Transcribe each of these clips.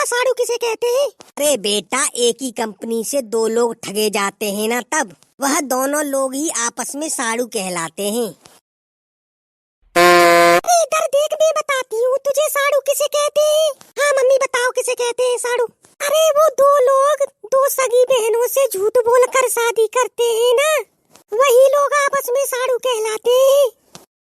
साड़ू किसे कहते हैं? अरे बेटा, एक ही कंपनी से दो लोग ठगे जाते हैं ना, तब वह दोनों लोग ही आपस में साड़ू कहलाते हैं। अरे इधर देख, मैं बताती हूँ तुझे साड़ू किसे कहते हैं। हाँ मम्मी बताओ किसे कहते हैं साड़ू। अरे वो दो लोग दो सगी बहनों से झूठ बोलकर शादी करते हैं ना, वही लोग आपस में साड़ू कहलाते हैं।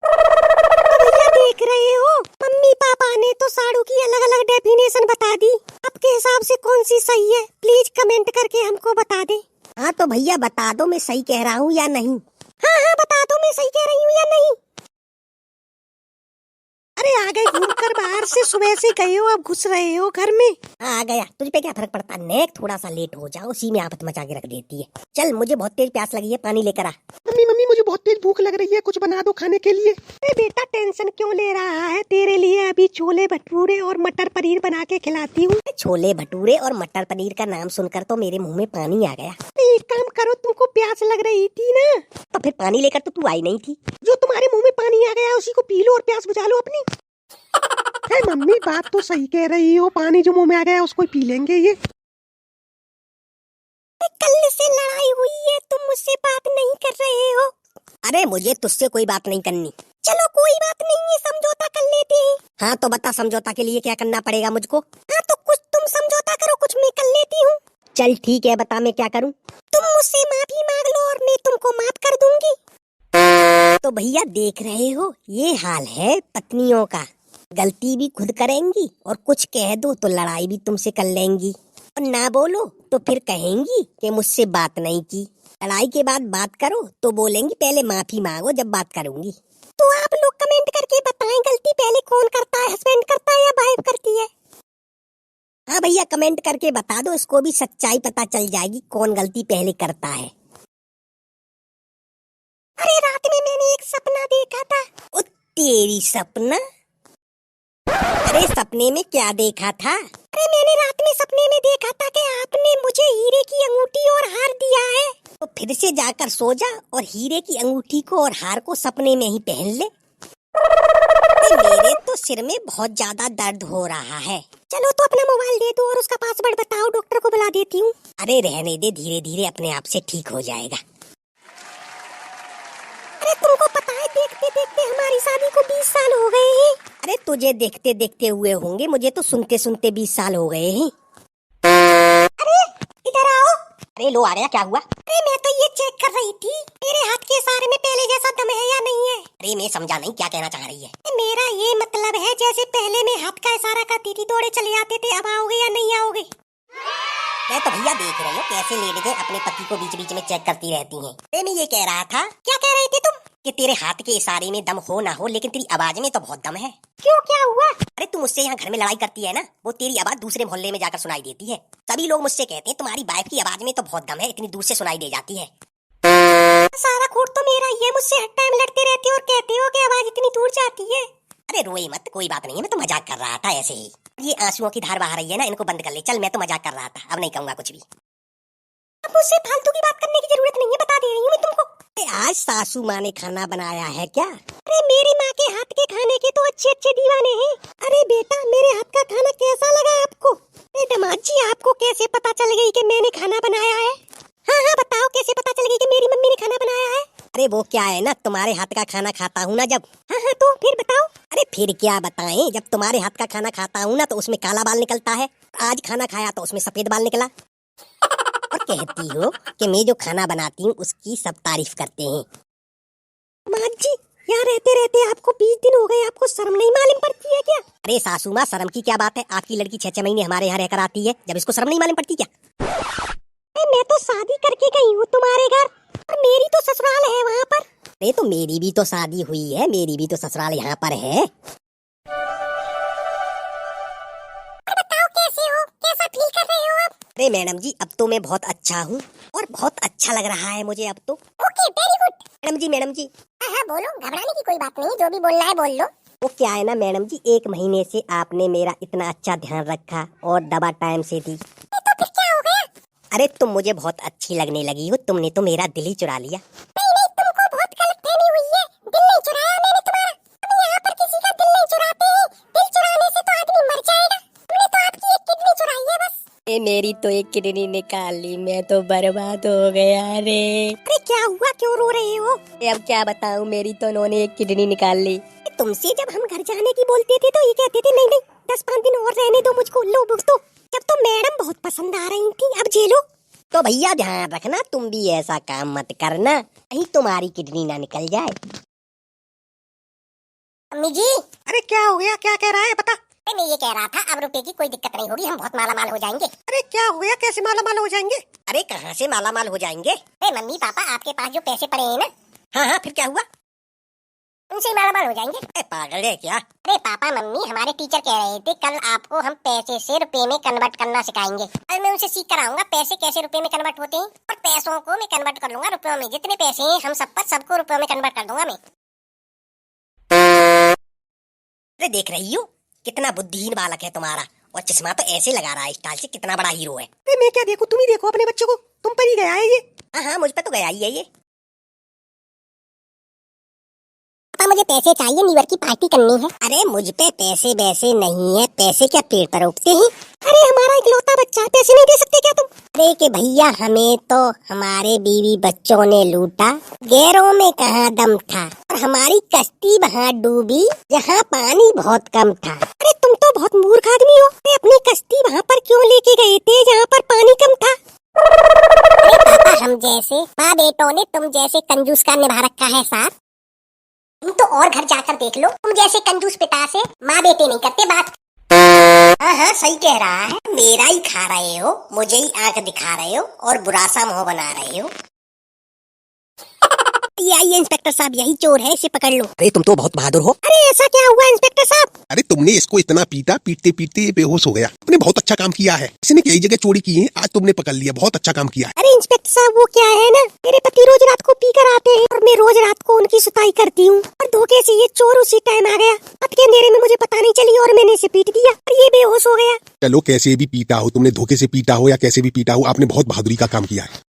तो भैया देख रहे हो, मम्मी पापा ने तो साड़ू की अलग अलग डेफिनेशन बता दी। आपके हिसाब से कौन सी सही है, प्लीज कमेंट करके हमको बता दे। हाँ तो भैया बता दो, मैं सही कह रहा हूँ या नहीं। हाँ हाँ बता दो, मैं सही कह रही हूँ या नहीं। अरे आ गए घूमकर बाहर से, सुबह से गए हो अब घुस रहे हो घर में। आ गया, तुझ पे क्या फर्क पड़ता, नेक थोड़ा सा लेट हो जाओ उसी में आफत मचा के रख देती है। चल मुझे बहुत तेज प्यास लगी है, पानी लेकर आ। मम्मी मम्मी मुझे बहुत तेज भूख लग रही है, कुछ बना दो खाने के लिए। अरे बेटा टेंशन क्यों ले रहा है, तेरे लिए अभी छोले भटूरे और मटर पनीर बना के खिलाती हूँ। छोले भटूरे और मटर पनीर का नाम सुनकर तो मेरे मुंह में पानी आ गया। एक काम करो, तुमको प्यास लग रही थी ना, तो फिर पानी लेकर तो तू आई नहीं थी। जो तुम्हारे मुंह में पानी आ गया उसी को पी लो और प्यास बुझा लो अपनी। है मम्मी बात तो सही कह रही हो, पानी जो मुंह में आ गया उसको पी लेंगे। ये कल से लड़ाई हुई है, तुम मुझसे बात नहीं कर रहे हो। अरे मुझे तुझसे कोई बात नहीं करनी। चलो कोई बात नहीं है, समझौता कर लेते हैं। हाँ तो बता, समझौता के लिए क्या करना पड़ेगा मुझको। हाँ तो कुछ तुम समझौता करो, कुछ मैं कर लेती हूँ। चल ठीक है, बता मैं क्या करूँ। तुम मुझसे माफी मांग लो और मैं तुमको माफ कर दूंगी। तो भैया देख रहे हो, ये हाल है पत्नियों का, गलती भी खुद करेंगी और कुछ कह दो तो लड़ाई भी तुमसे कर लेंगी, और ना बोलो तो फिर कहेंगी कि मुझसे बात नहीं की। लड़ाई के बाद बात करो तो बोलेंगी पहले माफी मांगो जब बात करूंगी। तो आप लोग कमेंट करके बताएं, गलती पहले कौन करता है, हस्बैंड करता है या वाइफ करती है। हाँ भैया कमेंट करके बता दो, इसको भी सच्चाई पता चल जाएगी कौन गलती पहले करता है। अरे रात में मैंने एक सपना देखा था। ओ तेरी सपना, अरे सपने में क्या देखा था। अरे मैंने रात में सपने में देखा था कि आपने मुझे हीरे की अंगूठी और हार दिया है, तो फिर से जाकर सो जा और हीरे की अंगूठी को और हार को सपने में ही पहन ले। मेरे तो सिर में बहुत ज्यादा दर्द हो रहा है। चलो तो अपना मोबाइल दे दो और उसका पासवर्ड बताओ, डॉक्टर को बुला देती हूँ। अरे रहने दे, धीरे धीरे अपने आप से ठीक हो जाएगा। अरे तुमको पता है, देखते देखते हमारी शादी को 20 साल हो गए हैं। अरे तुझे देखते देखते हुए होंगे, मुझे तो सुनते सुनते 20 साल हो गए हैं। अरे इधर आओ। अरे लो आ गया, क्या हुआ। अरे मैं तो ये चेक कर रही थी, तेरे हाथ के इशारे में पहले जैसा दम है या नहीं है। अरे मैं समझा नहीं, क्या कहना चाह रही है। मेरा ये मतलब है, जैसे पहले मैं हाथ का इशारा करती थी दौड़े चले आते थे, अब आओगे या नहीं आओगे। मैं तो भैया देख रहे हो कैसे लेट गए, अपने पति को बीच बीच में चेक करती रहती हैं। मैं ये कह रहा था, क्या कह रही थी तुम, कि तेरे हाथ के इशारे में दम हो ना हो लेकिन तेरी आवाज में तो बहुत दम है। क्यों, क्या हुआ। अरे तू मुझसे यहाँ घर में लड़ाई करती है ना, वो तेरी आवाज दूसरे मोहल्ले में जाकर सुनाई देती है। सभी लोग मुझसे कहते हैं तुम्हारी वाइफ की आवाज में तो बहुत दम है, इतनी दूर से सुनाई दे जाती है। सारा खोट तो मेरा ही है, मुझसे हर टाइम लड़ते रहते हो और कहते हो कि आवाज इतनी दूर जाती है। अरे रोए मत, कोई बात नहीं है, मैं तो मजाक कर रहा था ऐसे ही। ये आंसुओं की धार बहा रही है ना, इनको बंद कर ले। चल मैं तो मजाक कर रहा था, अब नहीं कहूंगा कुछ भी। अब मुझसे फालतू की बात करने की जरूरत नहीं है, बता दे रही हूँ मैं तुमको। आज सासू माँ ने खाना बनाया है क्या। अरे मेरी माँ के हाथ के खाने के तो अच्छे अच्छे दीवाने हैं। अरे बेटा मेरे हाथ का खाना कैसा लगा आपको। अरे दामाद जी, आपको कैसे पता चल गई कि मैंने खाना बनाया है। हाँ हाँ बताओ, कैसे पता चल गई कि मेरी मम्मी ने खाना बनाया है। अरे वो क्या है ना, तुम्हारे हाथ का खाना खाता हूँ ना जब। हाँ हाँ तो फिर बताओ। अरे फिर क्या बताएं, जब तुम्हारे हाथ का खाना खाता हूँ ना तो उसमें काला बाल निकलता है, आज खाना खाया तो उसमें सफेद बाल निकला। और कहती हो कि मैं जो खाना बनाती हूँ उसकी सब तारीफ करते हैं। माँ जी, यहाँ रहते रहते आपको 20 दिन हो गए, आपको शर्म नहीं मालूम पड़ती है क्या। अरे सासू माँ, शर्म की क्या बात है, आपकी लड़की 6-6 महीने हमारे यहाँ रहकर आती है, जब इसको शर्म नहीं मालूम पड़ती क्या। मैं तो शादी करके गई हूँ तुम्हारे घर, और मेरी तो ससुराल है वहाँ पर। अरे तो मेरी भी तो शादी हुई है, मेरी भी तो ससुराल यहाँ पर है। बताओ कैसे हो, कैसा फील कर रहे हो आप। अरे मैडम जी, अब तो मैं बहुत अच्छा हूँ और बहुत अच्छा लग रहा है मुझे अब तो। Okay very good. मैडम जी हाँ बोलो, घबराने की कोई बात नहीं, जो भी बोलना है बोल लो। वो क्या है ना मैडम जी, 1 महीने से आपने मेरा इतना अच्छा ध्यान रखा और दवा टाइम से दी। तो फिर क्या हो गया। अरे तुम मुझे बहुत अच्छी लगने लगी हो, तुमने तो मेरा दिल ही चुरा लिया। नहीं, तुमको बहुत गलतफहमी हुई है, दिल नहीं चुराया मैंने तुम्हारा। हम यहाँ पर किसी का दिल नहीं चुराते हैं, दिल चुराने से तो आदमी मर जाएगा। हमने तो आपकी एक किडनी चुराई ए मेरी तो एक किडनी निकाल ली, मैं तो बर्बाद हो गया रे। अरे क्या हुआ, क्यों रो रहे हो? अब क्या बताऊं, मेरी तो उन्होंने एक किडनी निकाल ली। तुमसे जब हम घर जाने की बोलते थे तो ये कहते थे नहीं नहीं 10-5 दिन और रहने दो मुझको। लो तो जब तो मैडम बहुत पसंद आ रही थी, अब झेलो। तो भैया ध्यान रखना, तुम भी ऐसा काम मत करना, कहीं तुम्हारी किडनी ना निकल जाए। अम्मी जी। अरे क्या हो गया, क्या कह रहा है बता। मैं ये कह रहा था अब रुपए की कोई दिक्कत नहीं होगी, हम बहुत माला माल हो जाएंगे। अरे क्या हो गया, कैसे माला माल हो जाएंगे? अरे कहाँ से माला माल हो जाएंगे? अरे मम्मी पापा आपके पास जो पैसे पड़े हैं ना। हाँ हाँ, फिर क्या हुआ? उनसे माला माल हो जाएंगे। अरे पागल है क्या? अरे पापा मम्मी हमारे टीचर कह रहे थे कल आपको हम पैसे से रुपए में कन्वर्ट करना सिखाएंगे। अरे मैं उनसे सीख कर आऊंगा पैसे कैसे रुपए में कन्वर्ट होते हैं, और पैसों को मैं कन्वर्ट कर लूंगा रुपयों में। जितने पैसे हैं हम सब पर सबको रुपयों में कन्वर्ट कर दूंगा मैं। अरे देख रही हो कितना बुद्धिहीन बालक है तुम्हारा, और चश्मा तो ऐसे लगा रहा है स्टाइल से, कितना बड़ा हीरो है। अरे मैं क्या देखूं, तुम ही देखो अपने बच्चे को, तुम पर ही गया है ये। हाँ हाँ, मुझ पे तो गया ही है ये। पापा मुझे पैसे चाहिए, न्यू ईयर की पार्टी करनी है। अरे मुझ पे पैसे वैसे नहीं है, पैसे क्या पेड़ पर उगते हैं? अरे हमारा इकलौता बच्चा है, पैसे नहीं दे सकते क्या तुम? अरे कि भैया हमें तो हमारे बीवी बच्चों ने लूटा, गैरों में कहाँ दम था, और हमारी कश्ती वहाँ डूबी जहाँ पानी बहुत कम था। अरे तुम तो बहुत मूर्ख आदमी हो, अरे अपनी कश्ती वहाँ पर क्यों लेके गए थे जहाँ पर पानी कम था? अरे पापा हम जैसे माँ बेटों ने तुम जैसे कंजूस का निभा रखा है साथ। तुम तो और घर जाकर देख लो, तुम जैसे कंजूस पिता से माँ बेटे नहीं करते बात। हाँ हाँ सही कह रहा है, मेरा ही खा रहे हो, मुझे ही आंख दिखा रहे हो और बुरा सा मुंह बना रहे हो। ये आइए इंस्पेक्टर साहब, यही चोर है, इसे पकड़ लो। अरे तुम तो बहुत बहादुर हो। अरे ऐसा क्या हुआ इंस्पेक्टर साहब? अरे तुमने इसको इतना पीटा, पीटते पीटते ये बेहोश हो गया। तुमने बहुत अच्छा काम किया है, इसने कई जगह चोरी की है, आज तुमने पकड़ लिया, बहुत अच्छा काम किया है। अरे इंस्पेक्टर साहब वो क्या है ना, मेरे पति रोज रात को पी कर आते हैं और मैं रोज रात को उनकी सुताई करती हूँ, और धोखे से ये चोर उसी टाइम आ गया। रात के अंधेरे में मुझे पता नहीं चली और मैंने इसे पीट दिया और ये बेहोश हो गया। चलो कैसे भी पीटा हो, तुमने धोखे से पीटा हो या कैसे भी पीटा हो, आपने बहुत बहादुरी का काम किया है।